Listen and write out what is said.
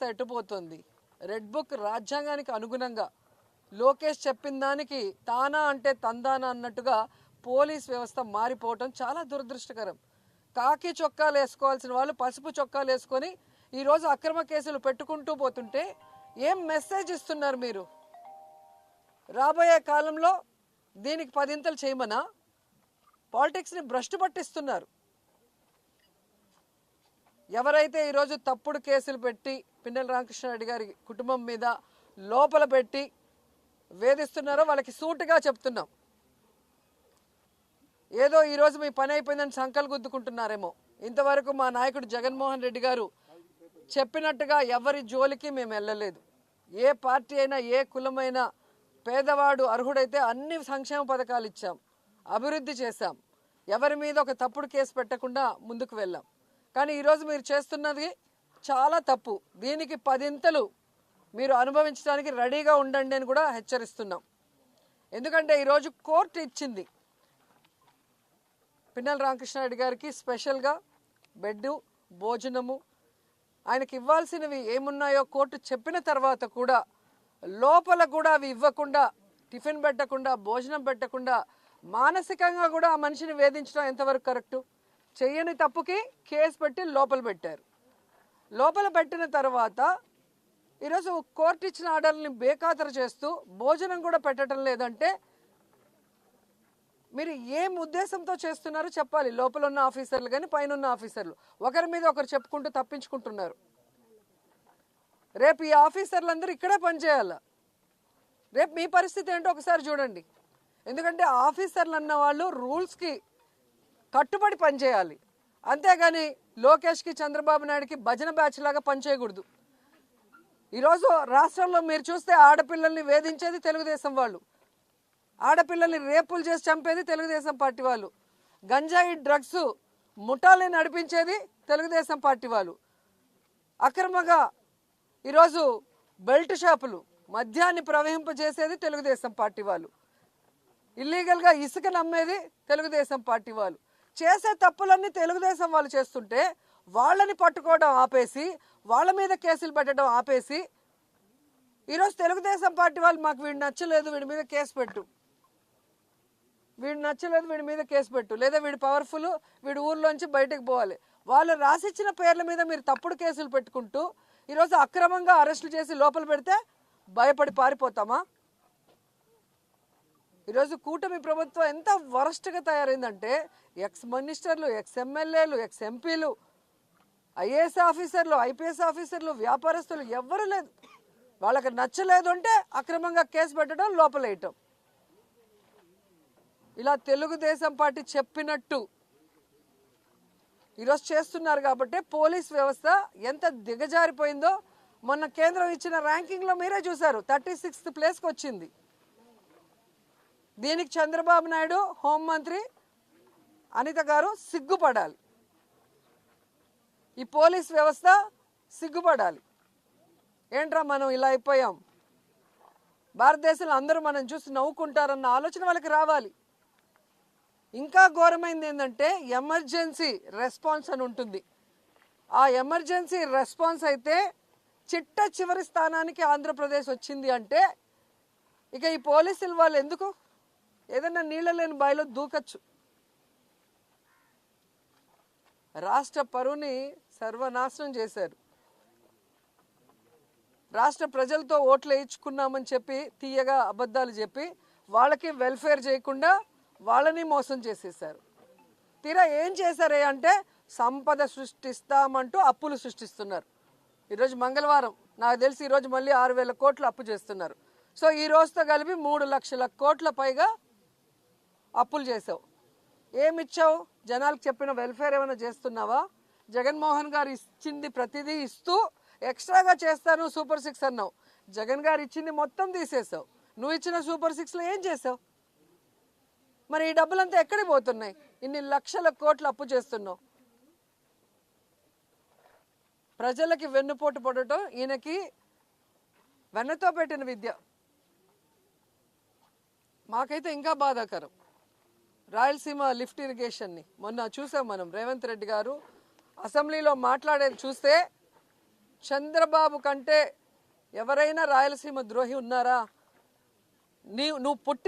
ఎట్టుపోతుంది. Red book రాజ్యాంగానికి అనుగుణంగా లోకేష్ చెప్పిన దానికి తానా అంటే తందానా అన్నట్టుగా పోలీస్ వ్యవస్థ మారిపోవటం చాలా దురదృష్టకరం. కాకి చొక్కాలు వేసుకోవాల్సిన వాళ్ళు పసుపు చొక్కాలు వేసుకొని ఈరోజు అక్రమ కేసులు పెట్టుకుంటూ పోతుంటే ఏం మెసేజ్ ఇస్తున్నారు మీరు? రాబోయే కాలంలో దీనికి 10 ఇంతలు చేయమనా? పాలిటిక్స్ని భ్రష్టు పట్టిస్తున్నారు. ఎవరైతే ఈరోజు తప్పుడు కేసులు పెట్టి పిన్నెల రామకృష్ణారెడ్డి గారి కుటుంబం మీద లోపల పెట్టి వేధిస్తున్నారో వాళ్ళకి సూటుగా చెప్తున్నాం. ఏదో ఈరోజు మీ పని అయిపోయిందని సంకలు గుద్దుకుంటున్నారేమో. ఇంతవరకు మా నాయకుడు జగన్మోహన్ రెడ్డి గారు చెప్పినట్టుగా ఎవరి జోలికి మేము వెళ్ళలేదు. ఏ పార్టీ అయినా ఏ కులమైనా పేదవాడు అర్హుడైతే అన్ని సంక్షేమ పథకాలు ఇచ్చాం, అభివృద్ధి చేశాం, ఎవరి మీద ఒక తప్పుడు కేసు పెట్టకుండా ముందుకు వెళ్ళాం. కానీ ఈరోజు మీరు చేస్తున్నది చాలా తప్పు. దీనికి 10 ఇంతలు మీరు అనుభవించడానికి రెడీగా ఉండండి అని కూడా హెచ్చరిస్తున్నాం. ఎందుకంటే ఈరోజు కోర్టు ఇచ్చింది పిన్నెల రామకృష్ణారెడ్డి గారికి స్పెషల్గా బెడ్డు, భోజనము, ఆయనకి ఇవ్వాల్సినవి ఏమున్నాయో కోర్టు చెప్పిన తర్వాత కూడా లోపల కూడా అవి ఇవ్వకుండా, టిఫిన్ పెట్టకుండా, భోజనం పెట్టకుండా మానసికంగా కూడా ఆ మనిషిని వేధించడం ఎంతవరకు కరెక్టు? చెయ్యని తప్పుకి కేసు పెట్టి లోపల పెట్టారు. లోపల పెట్టిన తర్వాత ఈరోజు కోర్టు ఇచ్చిన ఆర్డర్ని బేఖాతరు చేస్తూ భోజనం కూడా పెట్టడం లేదంటే మీరు ఏం ఉద్దేశంతో చేస్తున్నారో చెప్పాలి. లోపల ఉన్న ఆఫీసర్లు కానీ పైన ఉన్న ఆఫీసర్లు ఒకరి మీద ఒకరు చెప్పుకుంటూ తప్పించుకుంటున్నారు. రేపు ఈ ఆఫీసర్లందరూ ఇక్కడే పనిచేయాలా? రేపు మీ పరిస్థితి ఏంటో ఒకసారి చూడండి. ఎందుకంటే ఆఫీసర్లు అన్న వాళ్ళు రూల్స్కి కట్టుబడి పనిచేయాలి. అంతేగాని లోకేష్కి, చంద్రబాబు నాయుడుకి భజన బ్యాచ్ లాగా పనిచేయకూడదు. ఈరోజు రాష్ట్రంలో మీరు చూస్తే ఆడపిల్లల్ని వేధించేది తెలుగుదేశం వాళ్ళు, ఆడపిల్లల్ని రేపులు చేసి చంపేది తెలుగుదేశం పార్టీ వాళ్ళు, గంజాయి డ్రగ్స్ ముఠాల్ని నడిపించేది తెలుగుదేశం పార్టీ వాళ్ళు, అక్రమంగా ఈరోజు బెల్ట్ షాపులు మద్యాన్ని ప్రవహింపజేసేది తెలుగుదేశం పార్టీ వాళ్ళు, ఇల్లీగల్గా ఇసుక నమ్మేది తెలుగుదేశం పార్టీ వాళ్ళు. చేసే తప్పులన్నీ తెలుగుదేశం వాళ్ళు చేస్తుంటే వాళ్ళని పట్టుకోవడం ఆపేసి, వాళ్ళ మీద కేసులు పెట్టడం ఆపేసి ఈరోజు తెలుగుదేశం పార్టీ వాళ్ళు మాకు వీడు నచ్చలేదు, వీడి మీద కేసు పెట్టు, వీడు నచ్చలేదు, వీడి మీద కేసు పెట్టు, లేదా వీడు పవర్ఫుల్, వీడు ఊర్లోంచి బయటకు పోవాలి. వాళ్ళు రాసిచ్చిన పేర్ల మీద మీరు తప్పుడు కేసులు పెట్టుకుంటూ ఈరోజు అక్రమంగా అరెస్టులు చేసి లోపల పెడితే భయపడి పారిపోతామా? ఈరోజు కూటమి ప్రభుత్వం ఎంత వరస్ట్గా తయారైందంటే ఎక్స్ మినిస్టర్లు, ఎక్స్ ఎమ్మెల్యేలు, ఎక్స్ ఎంపీలు, ఐఏఎస్ ఆఫీసర్లు, ఐపీఎస్ ఆఫీసర్లు, వ్యాపారస్తులు ఎవ్వరూ లేదు. వాళ్ళకి నచ్చలేదు అంటే అక్రమంగా కేసు పెట్టడం, లోపలేయటం. ఇలా తెలుగుదేశం పార్టీ చెప్పినట్టు ఈరోజు చేస్తున్నారు. కాబట్టి పోలీస్ వ్యవస్థ ఎంత దిగజారిపోయిందో మొన్న కేంద్రం ఇచ్చిన ర్యాంకింగ్లో మీరే చూశారు. 36th ప్లేస్కి వచ్చింది. దీనికి చంద్రబాబు నాయుడు, హోంమంత్రి అనిత గారు సిగ్గుపడాలి. ఈ పోలీస్ వ్యవస్థ సిగ్గుపడాలి. ఏంట్రా మనం ఇలా అయిపోయాం, భారతదేశంలో అందరూ మనం చూసి నవ్వుకుంటారన్న ఆలోచన వాళ్ళకి రావాలి. ఇంకా ఘోరమైంది ఏంటంటే ఎమర్జెన్సీ రెస్పాన్స్ అని ఉంటుంది. ఆ ఎమర్జెన్సీ రెస్పాన్స్ అయితే చిట్ట చివరి స్థానానికి ఆంధ్రప్రదేశ్ వచ్చింది అంటే ఇక ఈ పోలీసులు వాళ్ళు ఎందుకు? ఏదైనా నీళ్ళ లేని బావిలో దూకచ్చు. రాష్ట్ర పరువుని సర్వనాశనం చేశారు. రాష్ట్ర ప్రజలతో ఓట్లు వేయించుకున్నామని చెప్పి తీయగా అబద్ధాలు చెప్పి వాళ్ళకి వెల్ఫేర్ చేయకుండా వాళ్ళని మోసం చేసేసారు. తీరా ఏం చేశారే అంటే సంపద సృష్టిస్తామంటూ అప్పులు సృష్టిస్తున్నారు. ఈరోజు మంగళవారం నాకు తెలిసి ఈరోజు మళ్ళీ 6,000 కోట్లు అప్పు చేస్తున్నారు. సో ఈ రోజుతో కలిపి 3 లక్షల కోట్ల పైగా అప్పులు చేసావు. ఏమిచ్చావు? జనాలకు చెప్పిన వెల్ఫేర్ ఏమైనా చేస్తున్నావా? జగన్మోహన్ గారు ఇచ్చింది ప్రతిదీ ఇస్తూ ఎక్స్ట్రాగా చేస్తాను సూపర్ 6 అన్నావు. జగన్ గారు ఇచ్చింది మొత్తం తీసేసావు. నువ్వు ఇచ్చిన సూపర్ 6లో ఏం చేసావు? మరి ఈ డబ్బులంతా ఎక్కడికి పోతున్నాయి? ఇన్ని లక్షల కోట్లు అప్పు చేస్తున్నావు. ప్రజలకి వెన్నుపోటు పడటం ఈయనకి వెన్నతో పెట్టిన విద్య. మాకైతే ఇంకా బాధాకరం. రాయలసీమ లిఫ్ట్ ఇరిగేషన్ని మొన్న చూసాం మనం. రేవంత్ రెడ్డి గారు అసెంబ్లీలో మాట్లాడేది చూస్తే చంద్రబాబు కంటే ఎవరైనా రాయలసీమ ద్రోహి ఉన్నారా? నువ్వు పుట్టిన